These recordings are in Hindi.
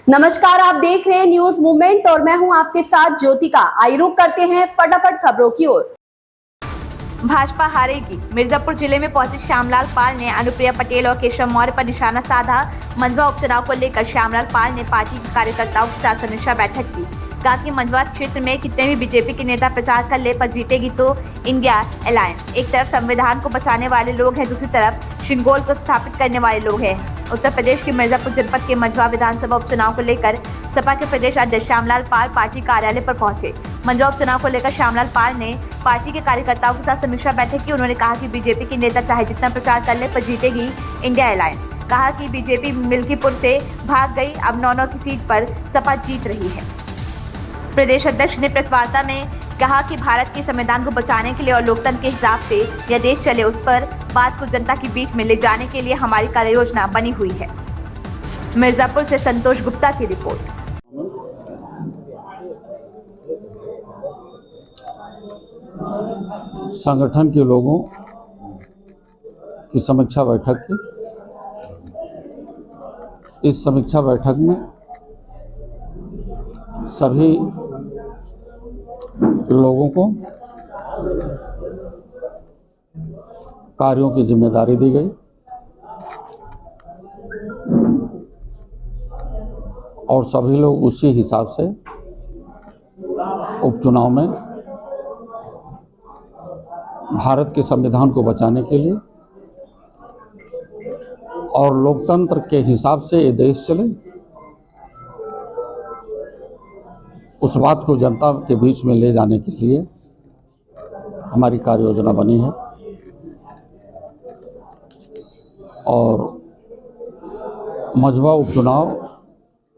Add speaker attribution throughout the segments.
Speaker 1: नमस्कार, आप देख रहे हैं न्यूज मूवमेंट और मैं हूं आपके साथ ज्योतिका। आइए रुक करते हैं फटाफट खबरों की ओर।
Speaker 2: भाजपा हारेगी। मिर्जापुर जिले में पहुंचे श्यामलाल पाल ने अनुप्रिया पटेल और केशव मौर्य पर निशाना साधा। मंझवा उपचुनाव को लेकर श्यामलाल पाल ने पार्टी के कार्यकर्ताओं के साथ समीक्षा बैठक की। कहा कि मंझवा क्षेत्र में कितने भी बीजेपी के नेता प्रचार कर ले, पर जीतेगी तो इंडिया अलायंस। एक तरफ संविधान को बचाने वाले लोग हैं, दूसरी तरफ शिंगोल को स्थापित करने वाले लोग हैं। उत्तर प्रदेश के मिर्जापुर जनपद के मंझवा विधानसभा उपचुनाव को लेकर सपा के प्रदेश अध्यक्ष श्यामलाल पाल पार्टी कार्यालय पर पहुंचे। मंझवा उपचुनाव को लेकर श्यामलाल पाल ने पार्टी के कार्यकर्ताओं के साथ समीक्षा बैठक की। उन्होंने कहा कि बीजेपी के नेता चाहे जितना प्रचार कर ले, पर जीतेगी इंडिया अलायंस। कहा कि बीजेपी मिल्कीपुर से भाग गई, अब 9 की सीट पर सपा जीत रही है। प्रदेश अध्यक्ष ने प्रेस वार्ता में कहा कि भारत के संविधान को बचाने के लिए और लोकतंत्र के हिसाब से यह देश चले, उस पर बात को जनता के बीच में ले जाने के लिए हमारी कार्य योजना बनी हुई है। मिर्जापुर से संतोष गुप्ता की रिपोर्ट।
Speaker 3: संगठन के लोगों की समीक्षा बैठक की। इस समीक्षा बैठक में सभी लोगों को कार्यों की जिम्मेदारी दी गई और सभी लोग उसी हिसाब से उपचुनाव में भारत के संविधान को बचाने के लिए और लोकतंत्र के हिसाब से ये देश चले, उस बात को जनता के बीच में ले जाने के लिए हमारी कार्य योजना बनी है। और मंझवा उपचुनाव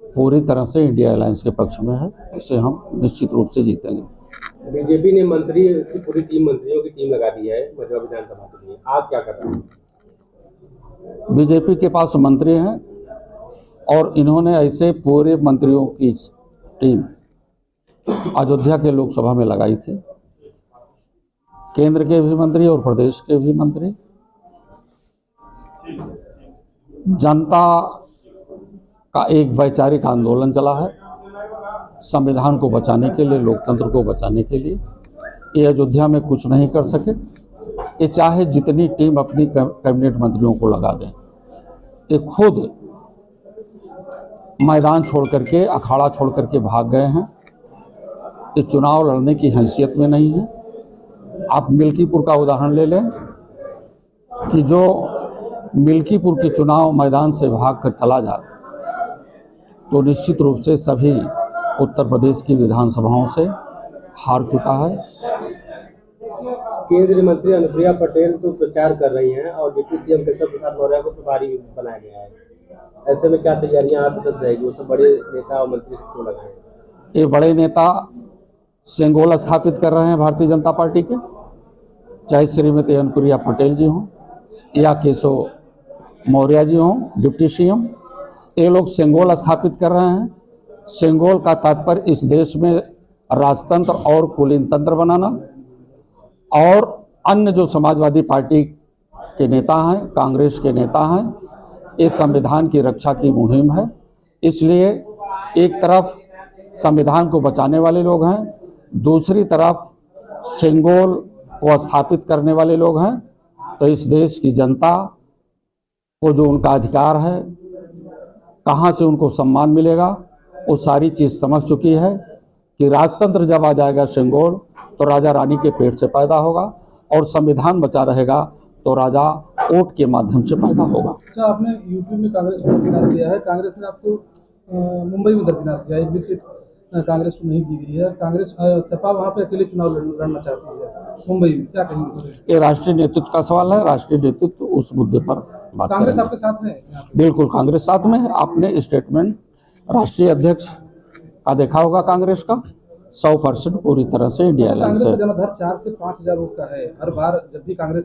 Speaker 3: पूरी तरह से इंडिया अलायंस के पक्ष में है, इसे हम निश्चित रूप से जीतेंगे।
Speaker 4: बीजेपी ने मंत्री की पूरी टीम, मंत्रियों की टीम लगा दी है मंझवा विधानसभा के लिए, आप क्या कर रहे हैं?
Speaker 3: बीजेपी के पास मंत्री हैं और इन्होंने ऐसे पूरे मंत्रियों की टीम अयोध्या के लोकसभा में लगाई थी। केंद्र के भी मंत्री और प्रदेश के भी मंत्री जनता का एक वैचारिक आंदोलन चला है संविधान को बचाने के लिए, लोकतंत्र को बचाने के लिए। ये अयोध्या में कुछ नहीं कर सके, ये चाहे जितनी टीम अपनी कैबिनेट मंत्रियों को लगा दें, ये खुद मैदान छोड़ करके, अखाड़ा छोड़ करके भाग गए हैं। ये चुनाव लड़ने की हैसियत में नहीं है। आप मिल्कीपुर का उदाहरण ले लें कि जो मिल्कीपुर के चुनाव मैदान से भागकर चला जाए तो निश्चित रूप से सभी उत्तर प्रदेश की विधानसभाओं से हार चुका है।
Speaker 4: केंद्रीय मंत्री अनुप्रिया पटेल तो प्रचार कर रही हैं और डिप्टी सीएम केशव प्रसाद मौर्य को प्रभारी बनाया गया है। ऐसे में क्या तैयारियां आप बदल रहेगी? वो सब बड़े नेता और मंत्री क्यों लगाए?
Speaker 3: ये बड़े नेता सेंगोल स्थापित कर रहे हैं भारतीय जनता पार्टी के, चाहे श्रीमती अनुप्रिया पटेल जी हों या केशव मौर्य जी हों डिप्टी सीएम। ये लोग सेंगोल स्थापित कर रहे हैं। सेंगोल का तात्पर्य इस देश में राजतंत्र और कुलीन तंत्र बनाना। और अन्य जो समाजवादी पार्टी के नेता हैं, कांग्रेस के नेता हैं, ये संविधान की रक्षा की मुहिम है। इसलिए एक तरफ संविधान को बचाने वाले लोग हैं, दूसरी तरफ सेंगोल को स्थापित करने वाले लोग हैं। तो इस देश की जनता को जो उनका अधिकार है, कहाँ से उनको सम्मान मिलेगा, वो सारी चीज़ समझ चुकी है कि राजतंत्र जब आ जाएगा सेंगोल, तो राजा रानी के पेट से पैदा होगा और संविधान बचा रहेगा तो राजा वोट के माध्यम से पैदा होगा।
Speaker 5: अच्छा, आपने यूपी में कांग्रेस को दरकिनार किया है, कांग्रेस ने आपको मुंबई में दरकिनार किया है, एक भी सीट कांग्रेस को नहीं दी गई है। कांग्रेस सपा वहाँ पे अकेले चुनाव लड़ना चाहती है मुंबई में, क्या कहेंगे?
Speaker 3: ये राष्ट्रीय नेतृत्व का सवाल है। राष्ट्रीय नेतृत्व उस मुद्दे पर बात करेंगे।
Speaker 5: कांग्रेस आपके साथ में है?
Speaker 3: बिल्कुल कांग्रेस साथ में है। आपने स्टेटमेंट राष्ट्रीय अध्यक्ष का देखा होगा, कांग्रेस का 100% पूरी तरह से इंडिया अलायंस है।
Speaker 5: कांग्रेस का जनाधार 4 से 5 हजार वोट का है। हर बार जब भी कांग्रेस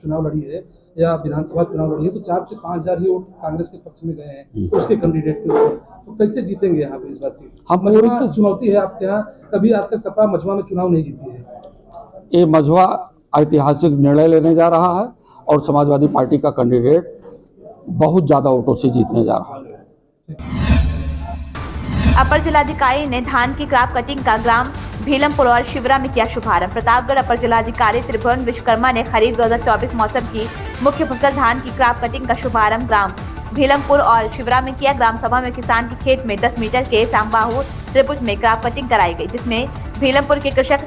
Speaker 5: चुनाव लड़ी है या विधानसभा चुनाव लड़ी है तो 4 से 5 हजार ही वोट कांग्रेस के पक्ष में गए हैं उसके कैंडिडेट के ऊपर। तो कैसे जीतेंगे यहाँ पे इस बार से?
Speaker 3: हम पूरी
Speaker 5: चुनौती है आपके यहाँ, कभी आज तक सपा मंझवा में चुनाव नहीं जीती है।
Speaker 3: ये मंझवा ऐतिहासिक निर्णय लेने जा रहा है और समाजवादी पार्टी का कैंडिडेट बहुत ज़्यादा वोटों से जीतने जा रहा है।
Speaker 2: अपर जिलाधिकारी ने धान की क्रॉप कटिंग का ग्राम भीलमपुर और शिवरा में किया शुभारंभ। प्रतापगढ़ अपर जिलाधिकारी त्रिभुवन विश्वकर्मा ने खरीफ 2024 मौसम की मुख्य फसल धान की क्रॉप कटिंग का शुभारंभ ग्राम भीलमपुर और शिवरा में किया। ग्राम सभा में किसान के खेत में 10 मीटर के समबाहु त्रिभुज में क्रॉप कटिंग कराई गई, जिसमें भीलमपुर के कृषक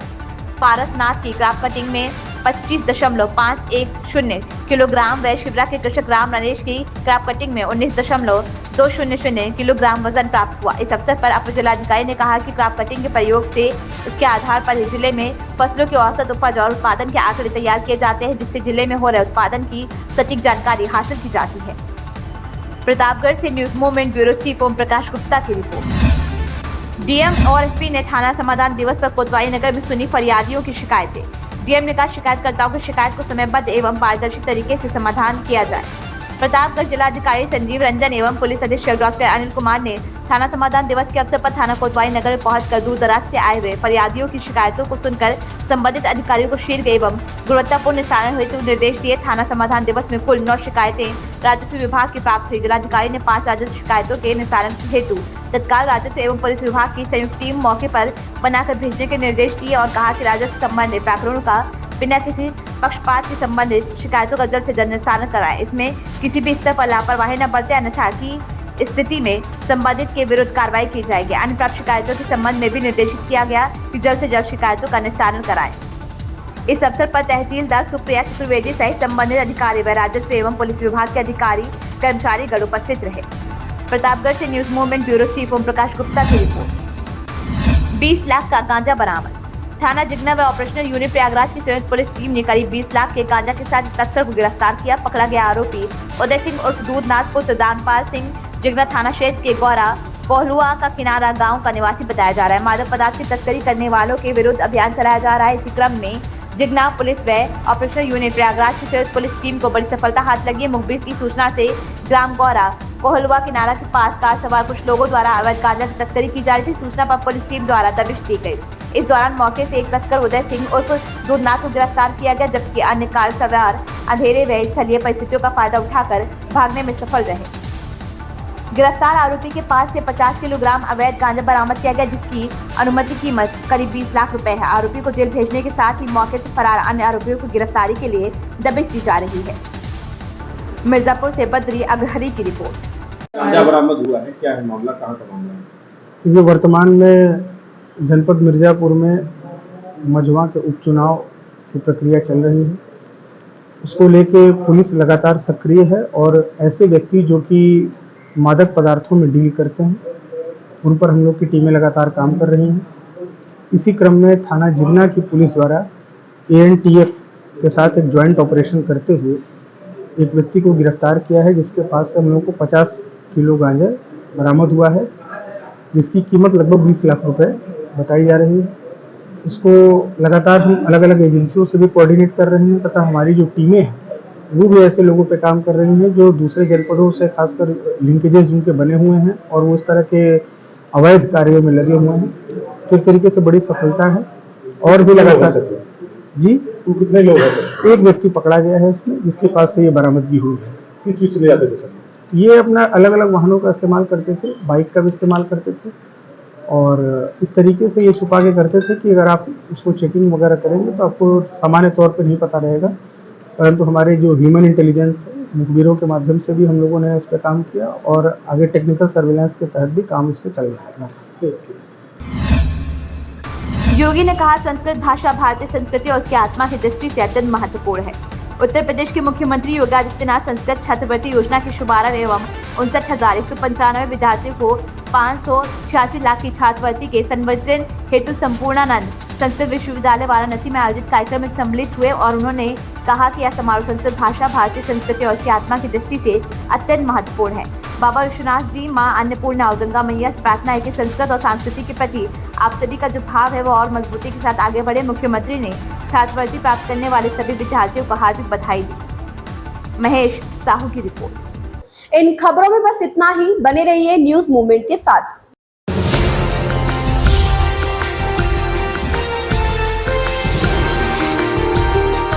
Speaker 2: पारसनाथ की क्रॉप कटिंग में 25.510 किलोग्राम व शिवरा के कृषक राम नरेश की क्रॉप कटिंग में 19.200 किलोग्राम वजन प्राप्त हुआ। इस अवसर पर अपर जिलाधिकारी ने कहा कि क्रॉप कटिंग के प्रयोग से उसके आधार पर ही जिले में फसलों के औसत उपज और उत्पादन के आंकड़े तैयार किए जाते हैं, जिससे जिले में हो रहे उत्पादन की सटीक जानकारी हासिल की जाती है। प्रतापगढ़ से news movement bureau chief Om Prakash Gupta की रिपोर्ट। डीएम और एसपी ने थाना समाधान दिवस पर कोतवाली नगर में सुनी फरियादियों की शिकायतें। डीएम ने कहा शिकायतकर्ताओं की शिकायत को समयबद्ध एवं पारदर्शी तरीके से समाधान किया जाए। प्रतापगढ़ जिलाधिकारी संजीव रंजन एवं पुलिस अधीक्षक डॉक्टर अनिल कुमार ने थाना समाधान दिवस के अवसर पर थाना कोतवाली नगर में पहुंचकर दूर दराज से आए हुए फरियादियों की शिकायतों को सुनकर संबंधित अधिकारियों को शीघ्र एवं गुणवत्तापूर्ण निस्तारण हेतु निर्देश दिए। थाना समाधान दिवस में कुल 9 शिकायतें राजस्व विभाग की प्राप्त हुई। जिलाधिकारी ने 5 राजस्व शिकायतों के निस्तारण हेतु तत्काल राजस्व एवं पुलिस विभाग की संयुक्त टीम मौके पर बनाकर भेजने के निर्देश दिए और कहा कि राजस्व संबंधित प्रकरणों का बिना किसी पक्षपात के संबंधित शिकायतों का जल्द से जल्द निस्तारण कराएं। इसमें किसी भी स्तर पर लापरवाही न बरते, अन्यथा की स्थिति में संबंधित के विरुद्ध कार्रवाई की जाएगी। अन्य प्राप्त शिकायतों के संबंध में भी निर्देशित किया गया कि जल्द से जल्द शिकायतों का निस्तारण कराएं। इस अवसर पर तहसीलदार सुप्रिया चतुर्वेदी सहित संबंधित अधिकारी व राजस्व एवं पुलिस विभाग के अधिकारी कर्मचारी गण उपस्थित रहे। प्रतापगढ़ से news movement bureau chief Om Prakash Gupta की रिपोर्ट। 20 लाख का गांजा बरामद। थाना जिगना व ऑपरेशनल यूनिट प्रयागराज की संयुक्त पुलिस टीम ने करीब 20 लाख के गांजा के साथ तस्कर को गिरफ्तार किया। पकड़ा गया आरोपी उदय सिंह उर्फ दूधनाथ पुत्र दानपाल सिंह जिगना थाना क्षेत्र के गौरा कोहलुआ का किनारा गांव का निवासी बताया जा रहा है। मादक पदार्थ की तस्करी करने वालों के विरुद्ध अभियान चलाया जा रहा है। इसी क्रम में जिगना पुलिस व ऑपरेशनल यूनिट प्रयागराज की संयुक्त पुलिस टीम को बड़ी सफलता हाथ लगी है। मुखबिर की सूचना से ग्राम गौरा कोहलुआ किनारा के पास कार सवार कुछ लोगों द्वारा अवैध गांजा की तस्करी की जा रही थी। सूचना पर पुलिस टीम द्वारा दबिश दी गई। इस दौरान मौके से एक तस्कर उदय सिंह उर्फ दूधनाथ को गिरफ्तार किया गया, जबकि अन्य कार सवार अंधेरे व स्थलीय परिस्थितियों का फायदा उठाकर भागने में सफल रहे। गिरफ्तार आरोपी के पास से 50 किलोग्राम अवैध गांजा बरामद किया गया, जिसकी अनुमति कीमत करीब 20 लाख रुपए है। आरोपी को जेल भेजने के साथ ही मौके से फरार अन्य आरोपियों की गिरफ्तारी के लिए दबिश दी जा रही है। मिर्जापुर से बद्री अग्रहरी की रिपोर्ट।
Speaker 6: गांजा बरामद हुआ है, क्या है मामला, कहाँ का मामला है?
Speaker 7: ये वर्तमान में जनपद मिर्जापुर में मझवा के उपचुनाव की प्रक्रिया चल रही है। उसको लेके पुलिस लगातार सक्रिय है और ऐसे व्यक्ति जो कि मादक पदार्थों में डील करते हैं उन पर हम लोग की टीमें लगातार काम कर रही हैं। इसी क्रम में थाना जिगना की पुलिस द्वारा ANTF के साथ एक ज्वाइंट ऑपरेशन करते हुए एक व्यक्ति को गिरफ्तार किया है, जिसके पास से हम लोग को 50 किलो गांजा बरामद हुआ है, जिसकी कीमत लगभग 20 लाख रुपए बताई जा रही है। इसको लगातार हम अलग अलग एजेंसियों से भी कोऑर्डिनेट कर रहे हैं तथा हमारी जो टीमें हैं वो भी ऐसे लोगों पे काम कर रही हैं जो दूसरे जनपदों से खासकर लिंकेजेस जिनके बने हुए हैं और वो इस तरह के अवैध कार्यों में लगे हुए हैं। तो एक तरीके से बड़ी सफलता है और भी लगातार जी
Speaker 6: कितने लोग हैं?
Speaker 7: एक व्यक्ति पकड़ा गया है इसमें, जिसके पास से ये बरामदगी हुई है।
Speaker 6: किस चीज से ले जाते थे सर?
Speaker 7: ये अपना अलग अलग वाहनों का इस्तेमाल करते थे, बाइक का भी इस्तेमाल करते थे और इस तरीके से ये छुपा के करते थे कि अगर आप उसको चेकिंग वगैरह करेंगे तो आपको सामान्य तौर पर नहीं पता रहेगा, परंतु हमारे जो ह्यूमन इंटेलिजेंस है मुखबिरों के माध्यम से भी हम लोगों ने इस पर काम किया और आगे टेक्निकल सर्विलांस के तहत भी काम इस पर चल रहा है।
Speaker 2: योगी ने कहा संस्कृत भाषा भारतीय संस्कृति और उसकी आत्मा की दृष्टि से अत्यंत महत्वपूर्ण है। उत्तर प्रदेश के मुख्यमंत्री योगी आदित्यनाथ संस्कृत छात्रवृत्ति योजना के शुभारंभ एवं 59,195 विद्यार्थियों को 586 लाख की छात्रवृत्ति के संवर्धन हेतु संपूर्णानंद संस्कृत विश्वविद्यालय वाराणसी में आयोजित कार्यक्रम में सम्मिलित हुए और उन्होंने कहा कि यह समारोह संस्कृत भाषा भारतीय संस्कृति और उसकी आत्मा की दृष्टि से अत्यंत महत्वपूर्ण है। बाबा विश्वनाथ जी, मां अन्नपूर्णा और गंगा मैया से प्रार्थना है कि संस्कृत और संस्कृति के प्रति आप सभी का जो भाव है वो और मजबूती के साथ आगे बढ़े। मुख्यमंत्री ने छात्रवृत्ति प्राप्त करने वाले सभी विद्यार्थियों को हार्दिक बधाई दी। महेश साहू की रिपोर्ट।
Speaker 1: इन खबरों में बस इतना ही। बने रहिए न्यूज मूवमेंट के साथ।